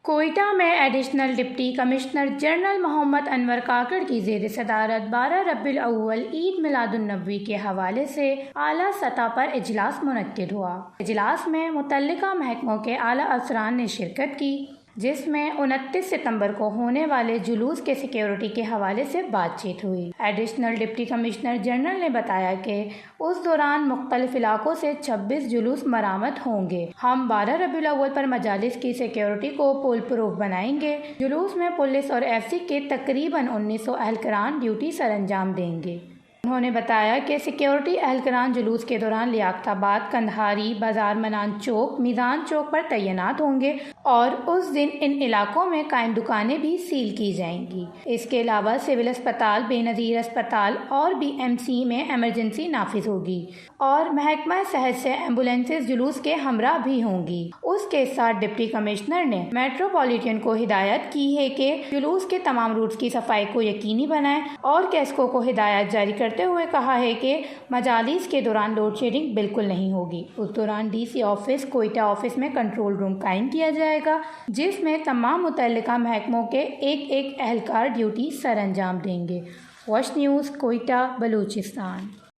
کوئٹہ میں additional deputy commissioner general Muhammad Anwar Kakar کی زیر صدارت 12 ربیع الاول عید میلاد النبوی کے حوالے سے اعلیٰ سطح پر اجلاس منعقد ہوا۔ اجلاس میں متعلقہ محکموں کے اعلیٰ افسران نے شرکت کی، جس میں 29 ستمبر کو ہونے والے جلوس کے سیکیورٹی کے حوالے سے بات چیت ہوئی۔ ایڈیشنل ڈپٹی کمشنر جنرل نے بتایا کہ اس دوران مختلف علاقوں سے 26 جلوس مرمت ہوں گے۔ ہم 12 ربیع الاول پر مجالس کی سیکیورٹی کو فول پروف بنائیں گے۔ جلوس میں پولیس اور ایف سی کے تقریباً 1900 اہلکاران ڈیوٹی سر انجام دیں گے۔ انہوں نے بتایا کہ سیکیورٹی اہلکاران جلوس کے دوران لیاقت آباد، کندہاری، بازار منان چوک، میزان چوک پر تعینات ہوں گے اور اس دن ان علاقوں میں قائم دکانیں بھی سیل کی جائیں گی۔ اس کے علاوہ سول اسپتال، بے نظیر اسپتال اور بی ایم سی میں ایمرجنسی نافذ ہوگی اور محکمہ صحت سے ایمبولینسز جلوس کے ہمراہ بھی ہوں گی۔ اس کے ساتھ ڈپٹی کمشنر نے میٹروپولیٹن کو ہدایت کی ہے کہ جلوس کے تمام روٹس کی صفائی کو یقینی بنائیں اور کیسکو کو ہدایت جاری کرتے ہوئے کہا ہے کہ مجالس کے دوران لوڈ شیڈنگ بالکل نہیں ہوگی۔ اس دوران D C office, Quetta office میں کنٹرول روم قائم کیا جائے گا، جس میں تمام متعلقہ محکموں کے ایک اہلکار ڈیوٹی سر انجام دیں گے۔ وش نیوز، کوئٹہ، بلوچستان۔